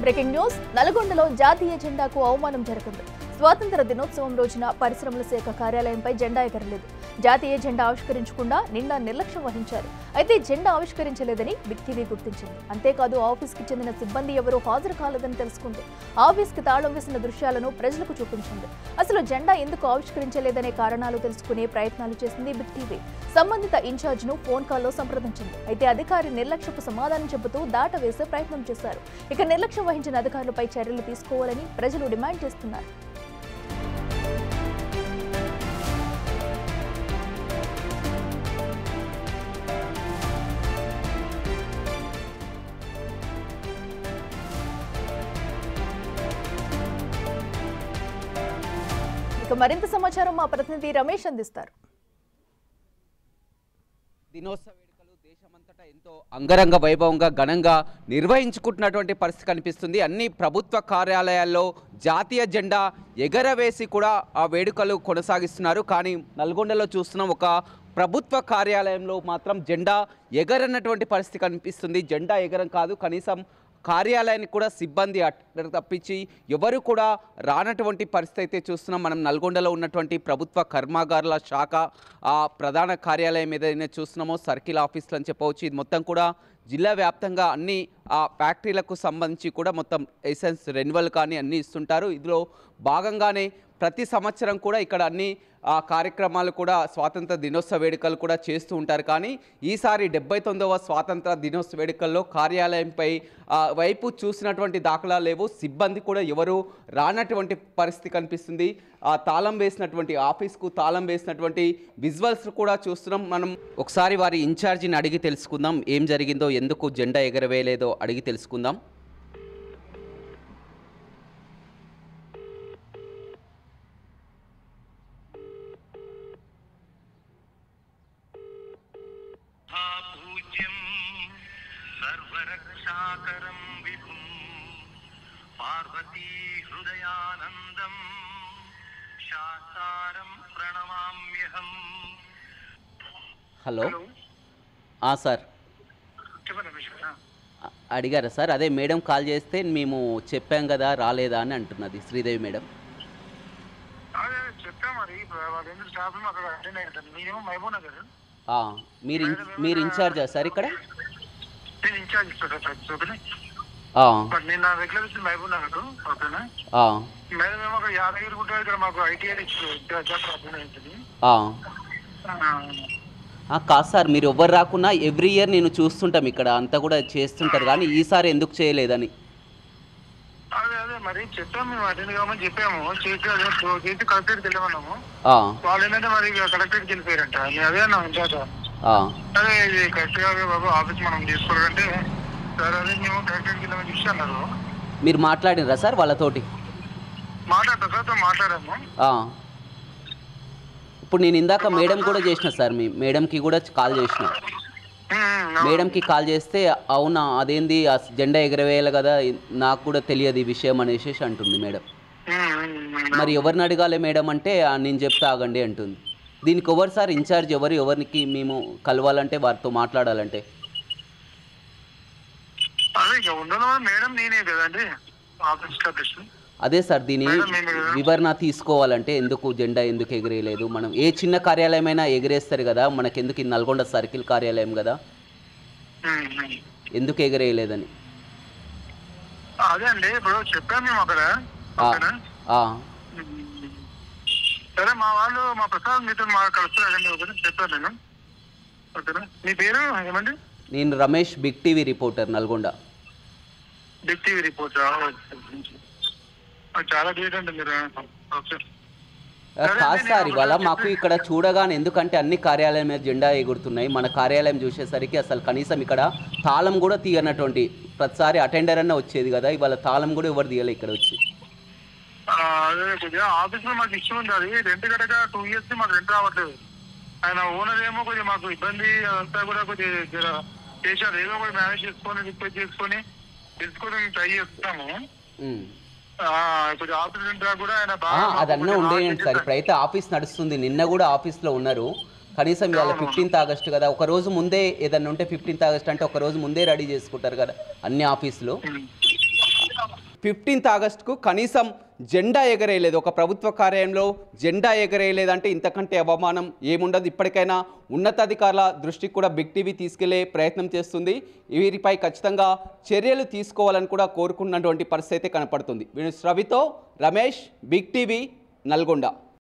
Breaking news నల్గొండలో జాతీయ జెండాకు అవమానం జరిగింది. స్వాతంత్ర దినోత్సవం రోజున పరిశ్రమల శాఖ కార్యాలయంపై జెండా ఎగరలేదు. జాతీయ జెండా ఆవిష్కరించకుండా నిండా నిర్లక్ష్యం వహించారు. అయితే జెండా ఆవిష్కరించలేదని బిగ్ టీవీ గుర్తించింది. అంతేకాదు ఆఫీస్కి చెందిన సిబ్బంది ఎవరూ హాజరు కాలేదని తెలుసుకుంది. ఆఫీస్కి తాళం వేసిన దృశ్యాలను ప్రజలకు చూపించింది. అసలు జెండా ఎందుకు ఆవిష్కరించలేదనే కారణాలు తెలుసుకునే ప్రయత్నాలు చేసింది బిగ్ టీవీ. సంబంధిత ఇన్ఛార్జ్ను ఫోన్ కాల్లో సంప్రదించింది. అయితే అధికారి నిర్లక్ష్యపు సమాధానం చెబుతూ దాటవేసే ప్రయత్నం చేశారు. ఇక నిర్లక్ష్యం వహించిన అధికారులపై చర్యలు తీసుకోవాలని ప్రజలు డిమాండ్ చేస్తున్నారు. ఇక మరింత సమాచారం మా ప్రతినిధి రమేష్ అందిస్తారు. దినోత్సవ వేడుకలు దేశమంతటా ఎంతో అంగరంగ వైభవంగా ఘనంగా నిర్వహించుకుంటున్నటువంటి పరిస్థితి కనిపిస్తుంది. అన్ని ప్రభుత్వ కార్యాలయాల్లో జాతీయ జెండా ఎగరవేసి కూడా ఆ వేడుకలు కొనసాగిస్తున్నారు. కానీ నల్గొండలో చూస్తున్నాం, ఒక ప్రభుత్వ కార్యాలయంలో మాత్రం జెండా ఎగరన్నటువంటి పరిస్థితి కనిపిస్తుంది. జెండా ఎగరం కాదు, కనీసం కార్యాలయానికి కూడా సిబ్బంది తప్పించి ఎవరు కూడా రానటువంటి పరిస్థితి అయితే చూస్తున్నాం. మనం నల్గొండలో ఉన్నటువంటి ప్రభుత్వ కర్మాగారాల శాఖ ప్రధాన కార్యాలయం ఏదైనా చూస్తున్నామో సర్కిల్ ఆఫీసులు అని చెప్పవచ్చు. ఇది మొత్తం కూడా జిల్లా వ్యాప్తంగా అన్ని ఫ్యాక్టరీలకు సంబంధించి కూడా మొత్తం ఎసెన్స్ రెన్యువల్ కానీ అన్నీ ఇస్తుంటారు. ఇందులో భాగంగానే ప్రతి సంవత్సరం కూడా ఇక్కడ అన్ని కార్యక్రమాలు కూడా స్వాతంత్ర దినోత్సవ వేడుకలు కూడా చేస్తూ ఉంటారు. కానీ ఈసారి 79వ స్వాతంత్ర దినోత్సవ వేడుకల్లో కార్యాలయంపై వైపు చూసినటువంటి దాఖలా లేవు. సిబ్బంది కూడా ఎవరు రానటువంటి పరిస్థితి కనిపిస్తుంది. తాళం వేసినటువంటి ఆఫీస్కు తాళం వేసినటువంటి విజువల్స్ కూడా చూస్తున్నాం. మనం ఒకసారి వారి ఇన్ఛార్జిని అడిగి తెలుసుకుందాం, ఏం జరిగిందో, ఎందుకు జెండా ఎగరవేయలేదో అడిగి తెలుసుకుందాం. सर्वरक्षाकरं विभुं पार्वती हृदयानन्दं शास्तारं प्रणमाम्यहम्. హలో సార్, అడిగారా సార్? అదే మేడం కాల్ చేస్తే మేము చెప్పాం కదా, రాలేదా అని అంటున్నది శ్రీదేవి మేడం. మీరు ఇన్ఛార్జా సార్ ఇక్కడ? కాదు సార్, మీరు ఎవ్వరు రాకున్నా ఎవ్రీ ఇయర్ నేను చూస్తుంటాం ఇక్కడ అంతా కూడా చేస్తుంటారు, కానీ ఈసారి ఎందుకు చేయలేదని. అదే మరి చెప్పాము, మేము అటెండ్ కామని చెప్పాము, చేసి కలెక్టరేట్కి వెళ్ళమన్నాము. వాళ్ళు ఏంటంటే మరి కలెక్టరేట్కి వెళ్ళిపోయారంట. అదే అన్నా ఇన్ఛార్జ్. అదే ఇది కరెక్ట్ గా బాబు ఆఫీస్ మనం తీసుకోవాలంటే సార్ అదే మేము కలెక్టరేట్కి వెళ్ళమని చూసి అన్నారు. మీరు మాట్లాడినరా సార్ వాళ్ళతోటి? మాట్లాడతా సార్, మాట్లాడాము. ఇప్పుడు నేను ఇందాక మేడం కూడా చేసిన సార్, మీ మేడంకి కూడా కాల్ చేసిన. మేడంకి కాల్ చేస్తే అవునా అదేంది జెండా ఎగరవేయాలి కదా, నాకు కూడా తెలియదు ఈ విషయం అనేసి అంటుంది మేడం. మరి ఎవరిని అడగాలి మేడం అంటే నేను చెప్తా ఆగండి అంటుంది. దీనికి ఎవరు సార్ ఇన్ఛార్జ్? ఎవరికి మేము కలవాలంటే వారితో మాట్లాడాలంటే? అదే సార్, దీని వివరణ తీసుకోవాలంటే ఎందుకు జెండా ఎందుకు ఎగిరేయలేదు? మనం ఏ చిన్న కార్యాలయం అయినా ఎగిరేస్తారు కదా, మనకెందుకు ఈ నల్గొండ సర్కిల్ కార్యాలయం కదా, ఎందుకు ఎగిరేయలేదని. అదే అండి ఇప్పుడు చెప్పాను మేము అక్కడ. సరే మా వాళ్ళు మా ప్రసాద్ మీతో కలుస్తారండి, ఓకేనా? చెప్పాను నేను, ఓకేనా? మీ పేరు ఏమండి? నేను Ramesh, big TV reporter, Nalgonda. Big TV reporter, చాలా గ్రేట్ అండి మీరు. కాదు సార్, ఇవాళ మాకు ఇక్కడ చూడగానే, ఎందుకంటే అన్ని కార్యాలయం మీద జెండా ఎగురుతున్నాయి, మన కార్యాలయం చూసేసరికి అసలు కనీసం ఇక్కడ తాళం కూడా తీయనటువంటి, ప్రతిసారి అటెండర్ అన్న వచ్చేది కదా, ఇవాళ తాళం కూడా ఎవరు తీయలే ఇక్కడ వచ్చి. అదే కొద్దిగా ఆఫీస్ లో మాకు ఇష్యూ ఉంది, అది రెంట్ కనుక 2 years మాకు రెంట్ రావట్లేదు. ఆయన ఓనర్ ఏమో కొద్దిగా మాకు ఇబ్బంది అదంతా కూడా కొద్దిగా చేశారు, ఏదో కూడా మేనేజ్ చేసుకొని రిక్వెస్ట్ చేసుకొని తెలుసుకొని ట్రై చేస్తాము. ఆఫీస్ రెంట్ కూడా ఆయన అదన్నా ఉండేయండి సార్. ఇప్పుడైతే ఆఫీస్ నడుస్తుంది, నిన్న కూడా ఆఫీస్లో ఉన్నారు. కనీసం ఇవాళ 15th ఆగస్టు కదా, ఒక రోజు ముందే ఏదన్నా ఉంటే 15th ఆగస్టు అంటే ఒక రోజు ముందే రెడీ చేసుకుంటారు కదా అన్ని ఆఫీసులు. 15th ఆగస్టుకు కనీసం జెండా ఎగరేయలేదు. ఒక ప్రభుత్వ కార్యాలయంలో జెండా ఎగరేయలేదంటే ఇంతకంటే అవమానం ఏముండదు. ఇప్పటికైనా ఉన్నతాధికారుల దృష్టికి కూడా బిగ్ టీవీ తీసుకెళ్లే ప్రయత్నం చేస్తుంది. వీరిపై ఖచ్చితంగా చర్యలు తీసుకోవాలని కూడా కోరుకున్నటువంటి పరిస్థితి అయితే కనపడుతుంది. రవితో రమేష్, బిగ్ టీవీ, నల్గొండ.